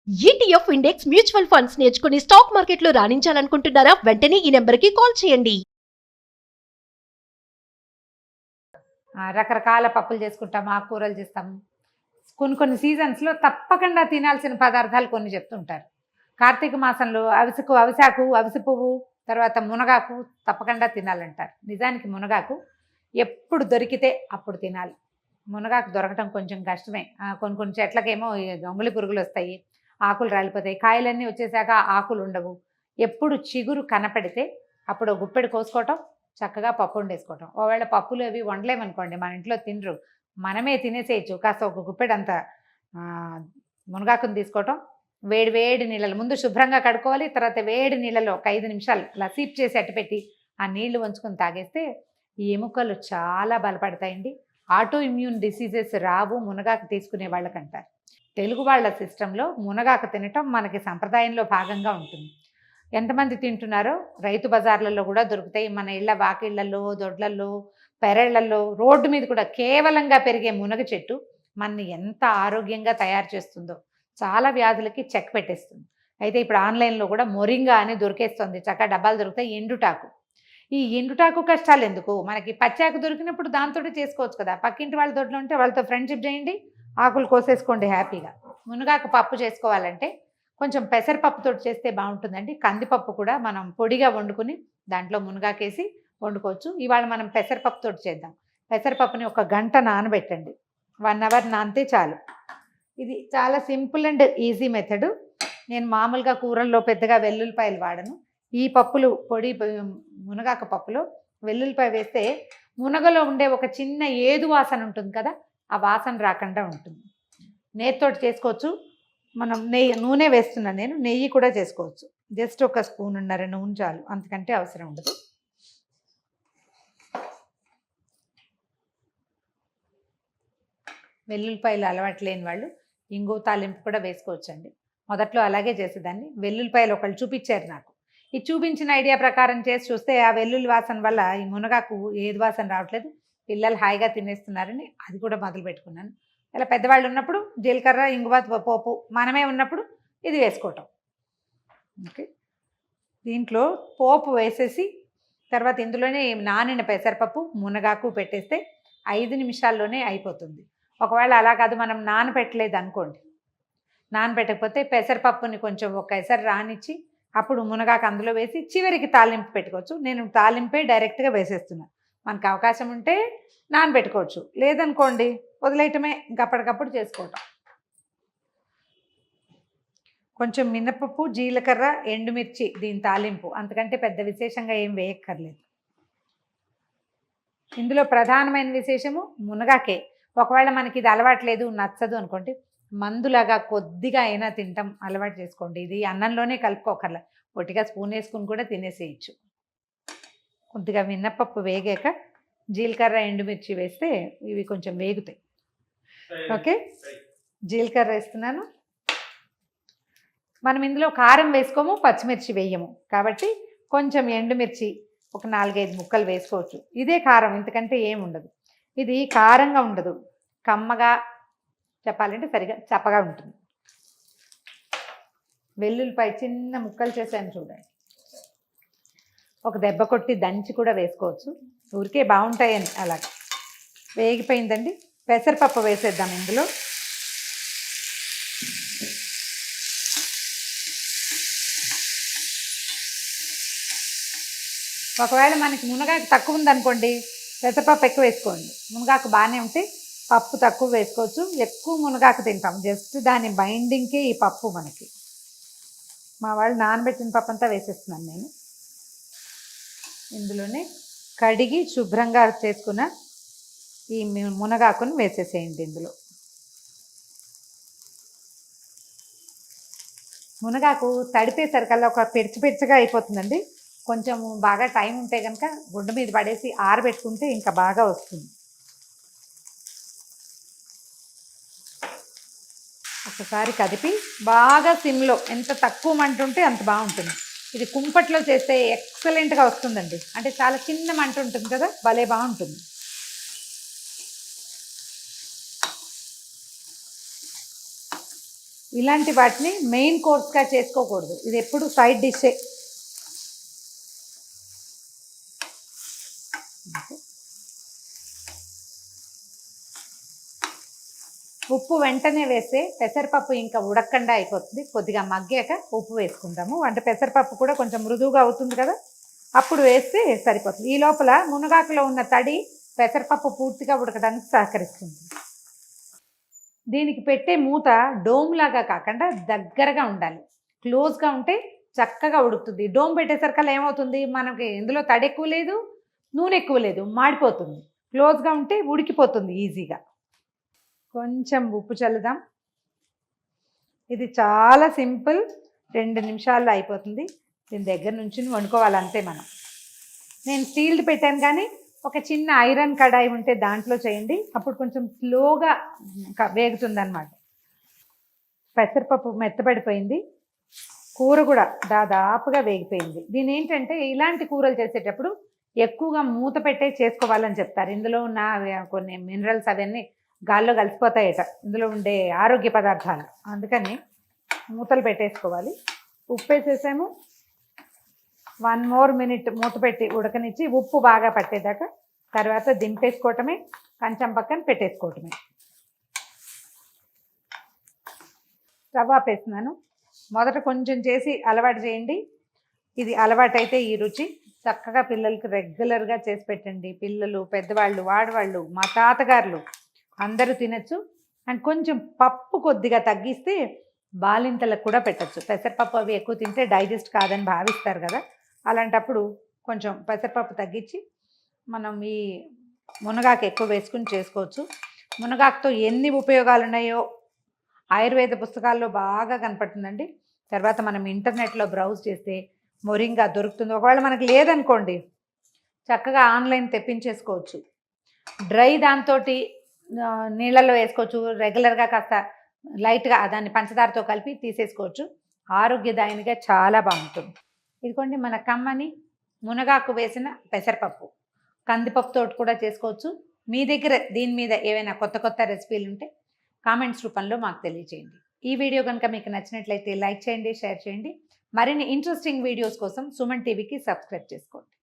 ETF index mutual funds నేర్చుకుని stock మార్కెట్లో రాణించాలనుకుంటున్నారా? వెంటనే ఈ నెంబర్కి కాల్ చేయండి. రకరకాల పప్పులు చేసుకుంటాం, ఆకుకూరలు చేస్తాము. కొన్ని సీజన్స్లో తప్పకుండా తినాల్సిన పదార్థాలు కొన్ని చెప్తుంటారు. కార్తీక మాసంలో అవిసాకు, అవిసి పువ్వు, తర్వాత మునగాకు తప్పకుండా తినాలంటారు. నిజానికి మునగాకు ఎప్పుడు దొరికితే అప్పుడు తినాలి. మునగాకు దొరకటం కొంచెం కష్టమే. కొన్ని చెట్లకేమో గొంగళి పురుగులు వస్తాయి, ఆకులు రాలిపోతాయి. కాయలన్నీ వచ్చేసాక ఆకులు ఉండవు. ఎప్పుడు చిగురు కనపడితే అప్పుడు గుప్పెడు కోసుకోవటం, చక్కగా పప్పు వండేసుకోవటం. ఒకవేళ పప్పులు అవి వండలేమనుకోండి, మన ఇంట్లో తినరు, మనమే తినేసేయచ్చు. కాస్త ఒక గుప్పెడంత మునగాకుని తీసుకోవటం, వేడి వేడి నీళ్ళలో ముందు శుభ్రంగా కడుక్కోవాలి. తర్వాత వేడి నీళ్ళలో ఒక 5 నిమిషాలు అలా సీప్ చేసి అట్టుపెట్టి ఆ నీళ్లు వంచుకొని తాగేస్తే ఈ ఎముకలు చాలా బలపడతాయండి. ఆటో ఇమ్యూన్ డిసీజెస్ రావు మునగాకు తీసుకునే వాళ్ళకంటారు. తెలుగు వాళ్ళ సిస్టంలో మునగాకు తినటం మనకి సంప్రదాయంలో భాగంగా ఉంటుంది. ఎంతమంది తింటున్నారో రైతు బజార్లలో కూడా దొరుకుతాయి. మన ఇళ్ళ వాకిళ్లలో, దొడ్లల్లో, పెరళ్లలో, రోడ్డు మీద కూడా కేవలంగా పెరిగే మునగ చెట్టు మనని ఎంత ఆరోగ్యంగా తయారు చేస్తుందో, చాలా వ్యాధులకి చెక్ పెట్టేస్తుంది. అయితే ఇప్పుడు ఆన్లైన్లో కూడా మొరింగా అని దొరికేస్తుంది, చక్కగా డబ్బాలు దొరుకుతాయి. ఎండుటాకు, ఈ ఎండుటాకు కష్టాలు ఎందుకు, మనకి పచ్చాకు దొరికినప్పుడు దాంతో చేసుకోవచ్చు కదా. పక్కింటి వాళ్ళ దొడ్లో ఉంటే వాళ్ళతో ఫ్రెండ్షిప్ చేయండి, ఆకులు కోసేసుకోండి హ్యాపీగా. మునగాకు పప్పు చేసుకోవాలంటే కొంచెం పెసరపప్పుతో చేస్తే బాగుంటుందండి. కందిపప్పు కూడా మనం పొడిగా వండుకుని దాంట్లో మునగాకేసి వండుకోవచ్చు. ఇవాళ మనం పెసరపప్పుతో చేద్దాం. పెసరపప్పుని 1 గంట నానబెట్టండి, 1 అవర్ నానితే చాలు. ఇది చాలా సింపుల్ అండ్ ఈజీ మెథడు. నేను మామూలుగా కూరల్లో పెద్దగా వెల్లుల్లిపాయలు వాడను. ఈ పప్పులు పొడి మునగాకు పప్పులో వెల్లుల్లిపాయ వేస్తే మునగలో ఉండే ఒక చిన్న ఏదు వాసన ఉంటుంది కదా, ఆ వాసన రాకుండా ఉంటుంది. నెయ్యితోటి చేసుకోవచ్చు. మనం నూనె వేస్తున్నాను నేను, నెయ్యి కూడా చేసుకోవచ్చు. జస్ట్ 1 స్పూన్నర నూనె చాలు, అంతకంటే అవసరం ఉండదు. వెల్లుల్లిపాయలు అలవాటు లేని వాళ్ళు ఇంగు తాలింపు కూడా వేసుకోవచ్చండి. మొదట్లో అలాగే చేసేదాన్ని. వెల్లుల్లిపాయలు ఒకళ్ళు చూపించారు నాకు. ఈ చూపించిన ఐడియా ప్రకారం చేసి చూస్తే ఆ వెల్లుల్లి వాసన వల్ల ఈ మునగాకు ఏది వాసన రావట్లేదు, పిల్లలు హాయిగా తినేస్తున్నారని అది కూడా మొదలు పెట్టుకున్నాను. ఇలా పెద్దవాళ్ళు ఉన్నప్పుడు జీలకర్ర, ఇంగువ, పోపు, మనమే ఉన్నప్పుడు ఇది వేసుకోవటం. ఓకే, దీంట్లో పోపు వేసేసి తర్వాత ఇందులోనే నానిన పెసరపప్పు, మునగాకు పెట్టేస్తే 5 నిమిషాల్లోనే అయిపోతుంది. ఒకవేళ అలా కాదు, మనం నానబెట్టలేదు అనుకోండి, నానబెట్టకపోతే పెసరపప్పుని కొంచెం ఒక ఎసరు రానిచ్చి అప్పుడు మునగాకు అందులో వేసి చివరికి తాలింపు పెట్టుకోవచ్చు. నేను తాలింపే డైరెక్ట్గా వేసేస్తున్నాను. మనకు అవకాశం ఉంటే నానబెట్టుకోవచ్చు, లేదనుకోండి వదిలేయటమే, ఇంకప్పటికప్పుడు చేసుకోవటం. కొంచెం మినపప్పు, జీలకర్ర, ఎండుమిర్చి దీని తాలింపు, అంతకంటే పెద్ద విశేషంగా ఏం వేయక్కర్లేదు. ఇందులో ప్రధానమైన విశేషము మునగాకే. ఒకవేళ మనకి ఇది అలవాట్లేదు, నచ్చదు అనుకోండి, మందులాగా కొద్దిగా అయినా తింటాం అలవాటు చేసుకోండి. ఇది అన్నంలోనే కలుపుకోకర్లా, ఒట్టిగా స్పూన్ వేసుకుని కూడా తినేసేయచ్చు. కొద్దిగా మినపప్పు వేగాక జీలకర్ర, ఎండుమిర్చి వేస్తే ఇవి కొంచెం వేగుతాయి. ఓకే, జీలకర్ర వేస్తున్నాను. మనం ఇందులో కారం వేసుకోము, పచ్చిమిర్చి వేయము కాబట్టి కొంచెం ఎండుమిర్చి ఒక 4-5 ముక్కలు వేసుకోవచ్చు. ఇదే కారం, ఇంతకంటే ఏమి ఉండదు. ఇది కారంగా ఉండదు, కమ్మగా, చెప్పాలంటే సరిగా చప్పగా ఉంటుంది. వెల్లుల్లిపాయ చిన్న ముక్కలు చేశాను చూడండి, ఒక దెబ్బ కొట్టి దంచి కూడా వేసుకోవచ్చు, ఊరికే బాగుంటాయని. అలాగా వేగిపోయిందండి. పెసరపప్పు వేసేద్దాం ఇందులో. ఒకవేళ మనకి మునగాకు తక్కువ ఉందనుకోండి, పెసరపప్పు ఎక్కువ వేసుకోండి. మునగాకు బాగానే ఉంటే పప్పు తక్కువ వేసుకోవచ్చు. ఎక్కువ మునగాకు తింటాం, జస్ట్ దాని బైండింగ్కే ఈ పప్పు మనకి. మా వాళ్ళు నానబెట్టిన పప్పు అంతా వేసేస్తున్నాను నేను. ఇందులోనే కడిగి శుభ్రంగా చేసుకున్న ఈ మునగాకును వేసేసేయండి ఇందులో. మునగాకు తడిపేసరికల్లా ఒక పిడిచిగా అయిపోతుందండి. కొంచెం బాగా టైం ఉంటే కనుక గుడ్డ మీద పడేసి ఆరబెట్టుకుంటే ఇంకా బాగా వస్తుంది. ఒకసారి కదిపి బాగా సిమ్లో, ఎంత తక్కువ మంట ఉంటే అంత బాగుంటుంది. ఇది కుంపట్లో చేస్తే ఎక్సలెంట్గా వస్తుందండి. అంటే చాలా చిన్న మంట ఉంటుంది కదా, భలే బాగుంటుంది. ఇలాంటి వాటిని మెయిన్ కోర్స్గా చేసుకోకూడదు, ఇది ఎప్పుడు సైడ్ డిషే. ఉప్పు వెంటనే వేస్తే పెసరపప్పు ఇంకా ఉడకకుండా అయిపోతుంది. కొద్దిగా మగ్గాక ఉప్పు వేసుకుంటాము, అంటే పెసరపప్పు కూడా కొంచెం మృదువుగా అవుతుంది కదా, అప్పుడు వేస్తే సరిపోతుంది. ఈ లోపల మునగాకులో ఉన్న తడి పెసరపప్పు పూర్తిగా ఉడకడానికి సహకరిస్తుంది. దీనికి పెట్టే మూత డోమ్ లాగా కాకుండా దగ్గరగా ఉండాలి, క్లోజ్గా ఉంటే చక్కగా ఉడుకుతుంది. డోమ్ పెట్టేసరికల్లా ఏమవుతుంది, మనకి ఇందులో తడి ఎక్కువ లేదు, నూనె ఎక్కువ లేదు, మాడిపోతుంది. క్లోజ్గా ఉంటే ఉడికిపోతుంది ఈజీగా. కొంచెం ఉప్పు చల్లుదాం. ఇది చాలా సింపుల్, 2 నిమిషాల్లో అయిపోతుంది. దీని దగ్గర నుంచి వండుకోవాలంతే మనం. నేను స్టీల్ది పెట్టాను, కానీ ఒక చిన్న ఐరన్ కడాయి ఉంటే దాంట్లో చేయండి, అప్పుడు కొంచెం స్లోగా వేగుతుంది అన్నమాట. పెసరపప్పు మెత్తబడిపోయింది, కూర కూడా దాదాపుగా వేగిపోయింది. దీని ఏంటంటే ఇలాంటి కూరలు చేసేటప్పుడు ఎక్కువగా మూత పెట్టే చేసుకోవాలని చెప్తారు. ఇందులో ఉన్న కొన్ని మినరల్స్ అవన్నీ గాల్లో కలిసిపోతాయట, ఇందులో ఉండే ఆరోగ్య పదార్థాలు, అందుకని మూతలు పెట్టేసుకోవాలి. ఉప్పు వేసేసాము, 1 more minute మూత పెట్టి ఉడకనిచ్చి ఉప్పు బాగా పట్టేదాకా, తర్వాత దింపేసుకోవటమే, కంచం పక్కన పెట్టేసుకోవటమే. స్టవ్ ఆపేస్తున్నాను. మొదట కొంచెం చేసి అలవాటు చేయండి, ఇది అలవాటైతే ఈ రుచి చక్కగా పిల్లలకి రెగ్యులర్గా చేసి పెట్టండి. పిల్లలు, పెద్దవాళ్ళు, వాడవాళ్ళు, మా తాతగారులు అందరూ తినచ్చు. అండ్ కొంచెం పప్పు కొద్దిగా తగ్గిస్తే బాలింతలకు కూడా పెట్టచ్చు. పెసరపప్పు అవి ఎక్కువ తింటే డైజెస్ట్ కాదని భావిస్తారు కదా, అలాంటప్పుడు కొంచెం పెసరపప్పు తగ్గించి మనం ఈ మునగాకు ఎక్కువ వేసుకుని చేసుకోవచ్చు. మునగాకుతో ఎన్ని ఉపయోగాలు ఉన్నాయో ఆయుర్వేద పుస్తకాల్లో బాగా కనపడుతుందండి. తర్వాత మనం ఇంటర్నెట్లో బ్రౌజ్ చేస్తే మొరింగా దొరుకుతుంది. ఒకవేళ మనకు లేదనుకోండి, చక్కగా ఆన్లైన్ తెప్పించేసుకోవచ్చు. డ్రై దాంతో నీళ్ళల్లో వేసుకోవచ్చు, రెగ్యులర్గా కాస్త లైట్గా దాన్ని పంచదారతో కలిపి తీసేసుకోవచ్చు. ఆరోగ్యదాయనిగా చాలా బాగుంటుంది. ఇదిగోండి మన కమ్మని మునగాకు వేసిన పెసరపప్పు. కందిపప్పుతో కూడా చేసుకోవచ్చు. మీ దగ్గర దీని మీద ఏవైనా కొత్త రెసిపీలు ఉంటే కామెంట్స్ రూపంలో మాకు తెలియజేయండి. ఈ వీడియో కనుక మీకు నచ్చినట్లయితే లైక్ చేయండి, షేర్ చేయండి. మరిన్ని ఇంట్రెస్టింగ్ వీడియోస్ కోసం సుమన్ టీవీకి సబ్స్క్రైబ్ చేసుకోండి.